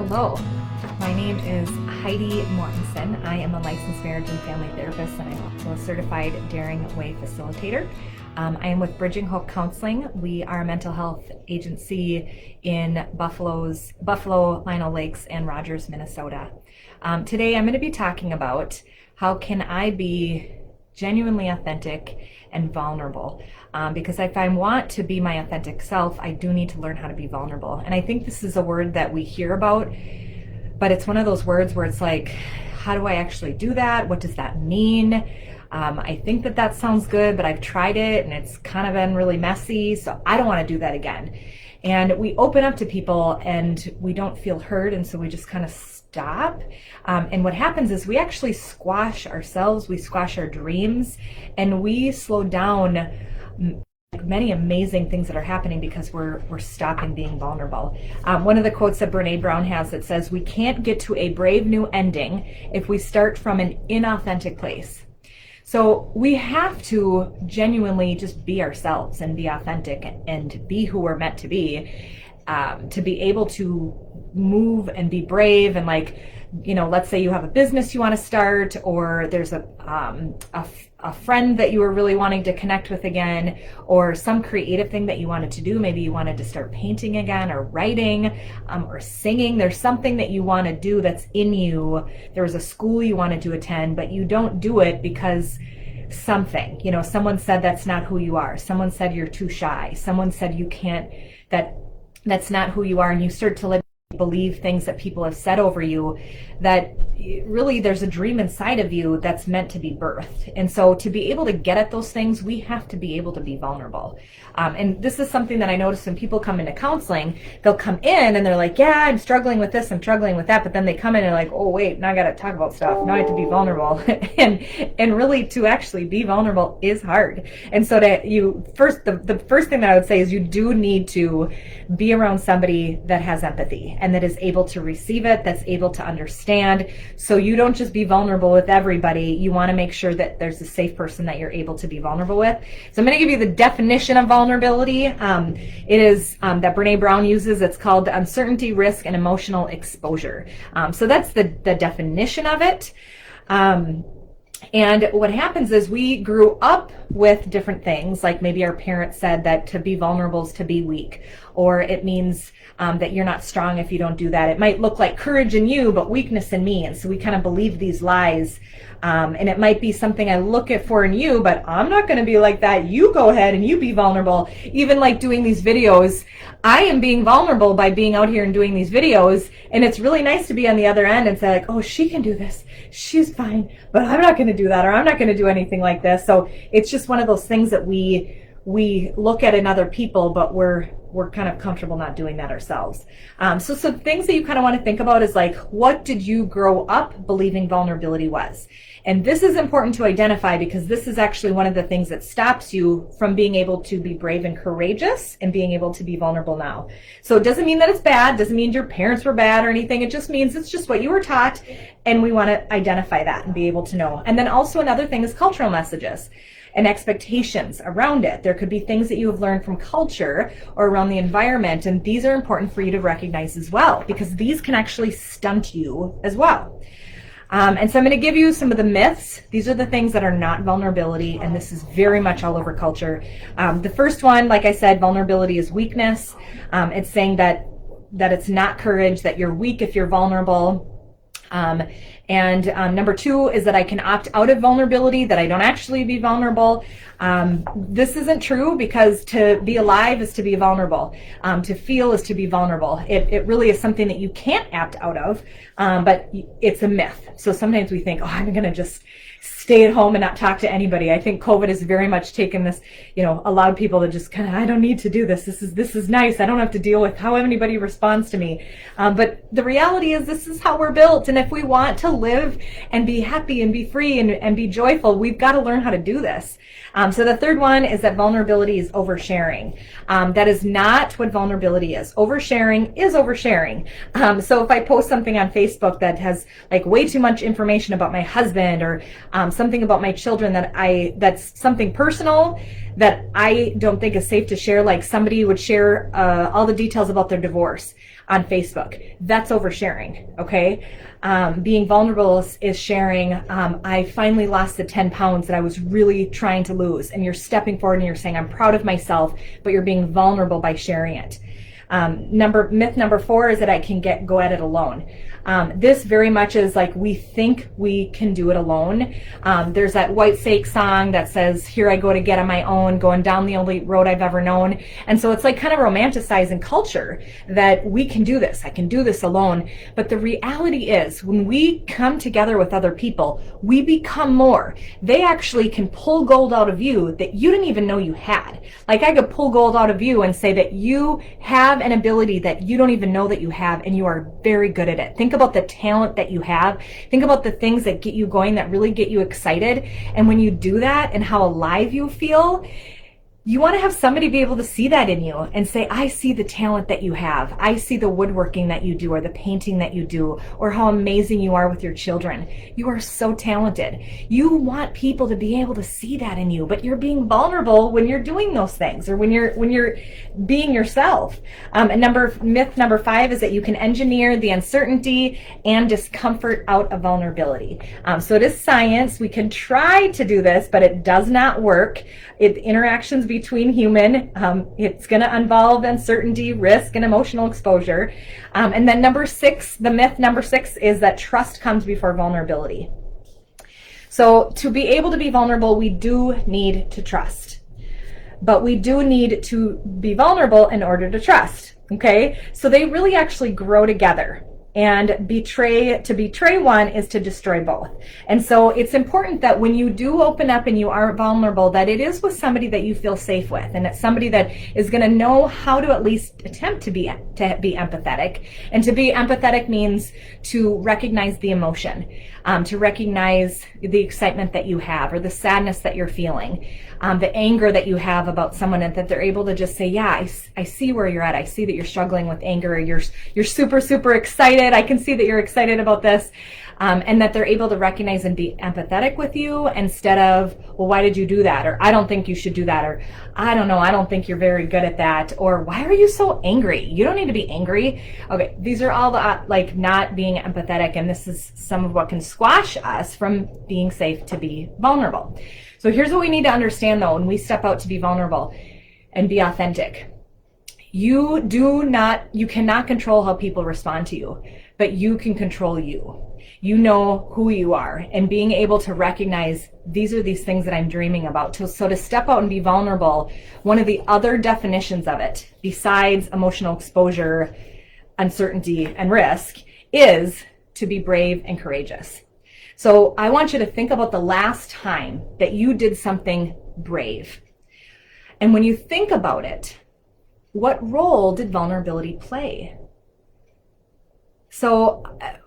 Hello, my name is Heidi Mortenson. I am a licensed marriage and family therapist, and I'm also a certified Daring Way facilitator. I am with Bridging Hope Counseling. We are a mental health agency in Buffalo, Lino Lakes, and Rogers, Minnesota. Today I'm going to be talking about how can I be genuinely authentic and vulnerable, because if I want to be my authentic self, I do need to learn how to be vulnerable. And I think this is a word that we hear about, but it's one of those words where it's like, how do I actually do that? What does that mean? I think that sounds good, but I've tried it and it's kind of been really messy, so I don't want to do that again. And we open up to people and we don't feel heard, and so we just kind of stop. And what happens is we actually squash ourselves, we squash our dreams, and we slow down many amazing things that are happening because we're stopping being vulnerable. One of the quotes that Brene Brown has that says, "We can't get to a brave new ending if we start from an inauthentic place." So we have to genuinely just be ourselves and be authentic and be who we're meant to be able to move and be brave. And let's say you have a business you want to start, or there's a friend that you were really wanting to connect with again, or some creative thing that you wanted to do. Maybe you wanted to start painting again, or writing, or singing. There's something that you want to do that's in you. There was a school you wanted to attend, but you don't do it because someone said that's not who you are. Someone said you're too shy. Someone said you can't, that's not who you are. And you start to believe things that people have said over you, that really there's a dream inside of you that's meant to be birthed. And so to be able to get at those things, we have to be able to be vulnerable. And this is something that I notice when people come into counseling. They'll come in and they're like, yeah, I'm struggling with this, I'm struggling with that. But then they come in and like, oh wait, now I got to talk about stuff. Now I have to be vulnerable. and really to actually be vulnerable is hard. And so the first thing that I would say is you do need to be around somebody that has empathy and that is able to receive it, that's able to understand. So you don't just be vulnerable with everybody. You want to make sure that there's a safe person that you're able to be vulnerable with. So I'm going to give you the definition of vulnerability. It is that Brene Brown uses. It's called uncertainty, risk, and emotional exposure. So that's the definition of it. And what happens is we grew up with different things, like maybe our parents said that to be vulnerable is to be weak, or it means that you're not strong if you don't do that. It might look like courage in you, but weakness in me. And so we kind of believe these lies. And it might be something I look at for in you, but I'm not going to be like that. You go ahead and you be vulnerable. Even like doing these videos, I am being vulnerable by being out here and doing these videos. And it's really nice to be on the other end and say like, oh, she can do this. She's fine, but I'm not going to do that, or I'm not going to do anything like this. So it's just one of those things that we look at in other people, but we're kind of comfortable not doing that ourselves. So some things that you kind of want to think about is like, what did you grow up believing vulnerability was? And this is important to identify because this is actually one of the things that stops you from being able to be brave and courageous and being able to be vulnerable now. So it doesn't mean that it's bad, doesn't mean your parents were bad or anything. It just means it's just what you were taught, and we want to identify that and be able to know. And then also another thing is cultural messages and expectations around it. There could be things that you have learned from culture or around the environment, and these are important for you to recognize as well, because these can actually stunt you as well. And so I'm going to give you some of the myths. These are the things that are not vulnerability, and this is very much all over culture. The first one, like I said, vulnerability is weakness. It's saying that it's not courage, that you're weak if you're vulnerable. And number two is that I can opt out of vulnerability, that I don't actually be vulnerable. This isn't true, because to be alive is to be vulnerable. To feel is to be vulnerable. It really is something that you can't opt out of, but it's a myth. So sometimes we think, oh, I'm going to just stay at home and not talk to anybody. I think COVID has very much taken this, allowed people to just kind of, I don't need to do this. This is nice. I don't have to deal with how anybody responds to me. But the reality is this is how we're built. And if we want to live and be happy and be free and be joyful, we've got to learn how to do this. So the third one is that vulnerability is oversharing. That is not what vulnerability is. Oversharing is oversharing. So if I post something on Facebook that has like way too much information about my husband, or something about my children that's something personal that I don't think is safe to share, like somebody would share all the details about their divorce on Facebook. That's oversharing, okay? Being vulnerable is sharing, I finally lost the 10 pounds that I was really trying to lose. And you're stepping forward and you're saying, I'm proud of myself, but you're being vulnerable by sharing it. Myth number 4 is that I can go at it alone. This very much is like we think we can do it alone. There's that White Snake song that says, here I go to get on my own, going down the only road I've ever known. And so it's like kind of romanticizing culture that we can do this. I can do this alone. But the reality is when we come together with other people, we become more. They actually can pull gold out of you that you didn't even know you had. Like I could pull gold out of you and say that you have an ability that you don't even know that you have, and you are very good at it. Think about the talent that you have. Think about the things that get you going, that really get you excited. And when you do that and how alive you feel, you want to have somebody be able to see that in you and say, I see the talent that you have. I see the woodworking that you do, or the painting that you do, or how amazing you are with your children. You are so talented. You want people to be able to see that in you, but you're being vulnerable when you're doing those things, or when you're being yourself. And myth number 5 is that you can engineer the uncertainty and discomfort out of vulnerability. So it is science. We can try to do this, but it does not work. Interactions between human, it's going to involve uncertainty, risk, and emotional exposure. And then the myth number 6 is that trust comes before vulnerability. So to be able to be vulnerable, we do need to trust. But we do need to be vulnerable in order to trust. Okay? So they really actually grow together. And to betray one is to destroy both. And so it's important that when you do open up and you are vulnerable, that it is with somebody that you feel safe with, and it's somebody that is going to know how to at least attempt to be empathetic. And to be empathetic means to recognize the emotion, to recognize the excitement that you have, or the sadness that you're feeling, the anger that you have about someone, and that they're able to just say, yeah, I see where you're at. I see that you're struggling with anger. You're super, super excited. I can see that you're excited about this. And that they're able to recognize and be empathetic with you, instead of, well, why did you do that? Or I don't think you should do that. Or I don't know, I don't think you're very good at that. Or why are you so angry? You don't need to be angry. Okay, these are all the not being empathetic. And this is some of what can squash us from being safe to be vulnerable. So here's what we need to understand though, when we step out to be vulnerable and be authentic. You cannot control how people respond to you, but you can control you. You know who you are, and being able to recognize these are these things that I'm dreaming about. So to step out and be vulnerable, one of the other definitions of it, besides emotional exposure, uncertainty, and risk, is to be brave and courageous. So I want you to think about the last time that you did something brave. And when you think about it, what role did vulnerability play? So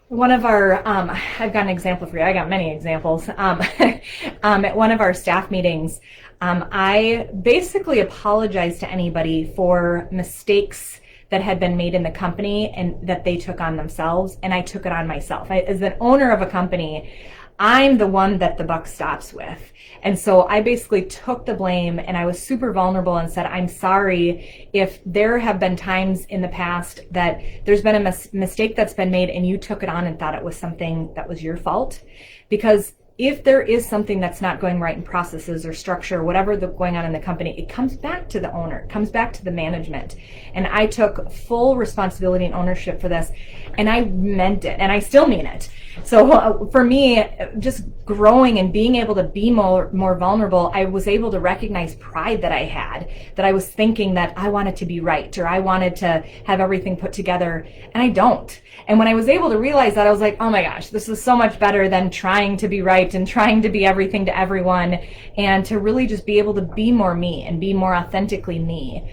one of our, I've got an example for you. I got many examples. At one of our staff meetings, I basically apologized to anybody for mistakes that had been made in the company and that they took on themselves, and I took it on myself. As an owner of a company, I'm the one that the buck stops with. And so I basically took the blame, and I was super vulnerable and said, I'm sorry if there have been times in the past that there's been a mistake that's been made and you took it on and thought it was something that was your fault. Because if there is something that's not going right in processes or structure, whatever going on in the company, it comes back to the owner, it comes back to the management. And I took full responsibility and ownership for this, and I meant it, and I still mean it. So for me, just growing and being able to be more vulnerable, I was able to recognize pride that I had, that I was thinking that I wanted to be right, or I wanted to have everything put together, and I don't. And when I was able to realize that, I was like, oh my gosh, this is so much better than trying to be right and trying to be everything to everyone, and to really just be able to be more me and be more authentically me.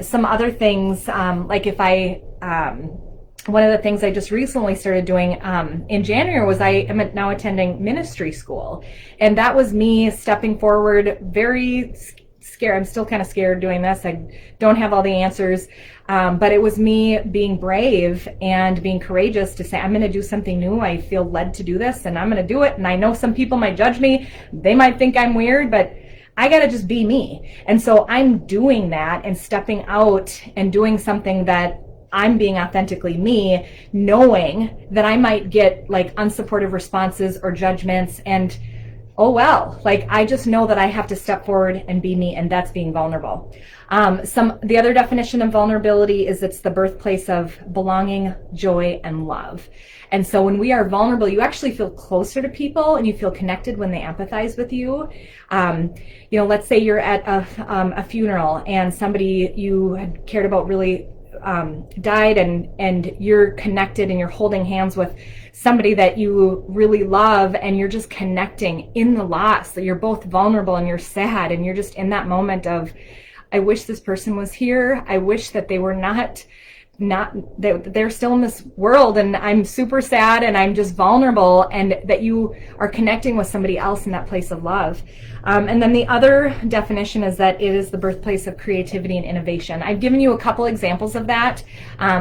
Some other things, one of the things I just recently started doing in January was I am now attending ministry school. And that was me stepping forward, very scared. I'm still kind of scared doing this. I don't have all the answers. But it was me being brave and being courageous to say, I'm going to do something new. I feel led to do this and I'm going to do it. And I know some people might judge me. They might think I'm weird, but I got to just be me. And so I'm doing that and stepping out and doing something that I'm being authentically me, knowing that I might get like unsupportive responses or judgments, and oh well, like I just know that I have to step forward and be me, and that's being vulnerable. The other definition of vulnerability is it's the birthplace of belonging, joy, and love. And so when we are vulnerable, you actually feel closer to people and you feel connected when they empathize with you. Let's say you're at a funeral and somebody you had cared about really died, and you're connected and you're holding hands with somebody that you really love, and you're just connecting in the loss. So you're both vulnerable and you're sad, and you're just in that moment of, I wish this person was here. I wish that they were not they're still in this world, and I'm super sad and I'm just vulnerable, and that you are connecting with somebody else in that place of love. And then the other definition is that it is the birthplace of creativity and innovation. I've given you a couple examples of that.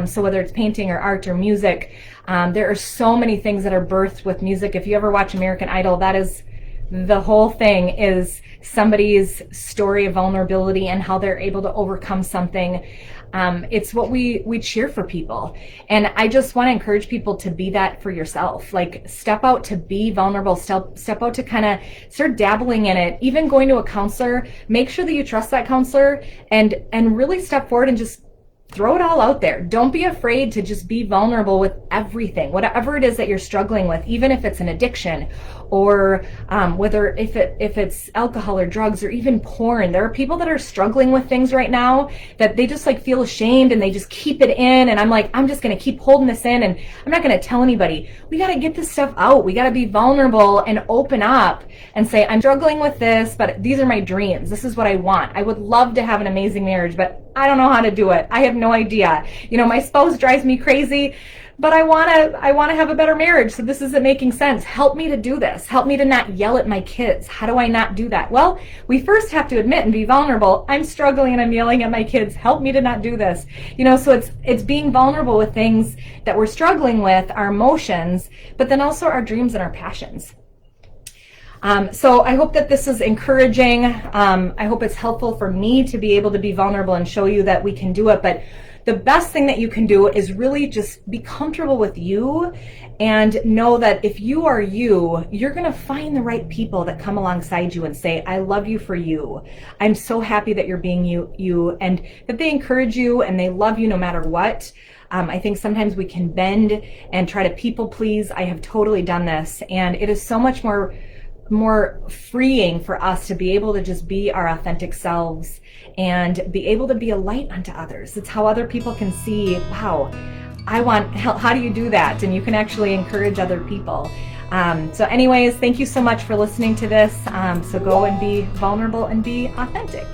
So whether it's painting or art or music, there are so many things that are birthed with music. If you ever watch American Idol, that is the whole thing, is somebody's story of vulnerability and how they're able to overcome something. It's what we cheer for people. And I just want to encourage people to be that for yourself. Like, step out to be vulnerable, step out to kind of start dabbling in it. Even going to a counselor, make sure that you trust that counselor, and really step forward and just throw it all out there. Don't be afraid to just be vulnerable with everything, whatever it is that you're struggling with, even if it's an addiction, or if it's alcohol or drugs or even porn. There are people that are struggling with things right now that they just like feel ashamed and they just keep it in. And I'm like, I'm just going to keep holding this in and I'm not going to tell anybody. We got to get this stuff out. We got to be vulnerable and open up and say, I'm struggling with this, but these are my dreams. This is what I want. I would love to have an amazing marriage, but I don't know how to do it. I have no idea. My spouse drives me crazy, but I want to have a better marriage. So this isn't making sense. Help me to do this. Help me to not yell at my kids. How do I not do that? Well, we first have to admit and be vulnerable. I'm struggling and I'm yelling at my kids. Help me to not do this. So it's being vulnerable with things that we're struggling with, our emotions, but then also our dreams and our passions. So I hope that this is encouraging. I hope it's helpful for me to be able to be vulnerable and show you that we can do it. But the best thing that you can do is really just be comfortable with you and know that if you are you, you're going to find the right people that come alongside you and say, I love you for you. I'm so happy that you're being you, and that they encourage you and they love you no matter what. I think sometimes we can bend and try to people please. I have totally done this, and it is so much more freeing for us to be able to just be our authentic selves and be able to be a light unto others. It's how other people can see, wow, I want help. How do you do that? And you can actually encourage other people. So anyways, thank you so much for listening to this. So go and be vulnerable and be authentic.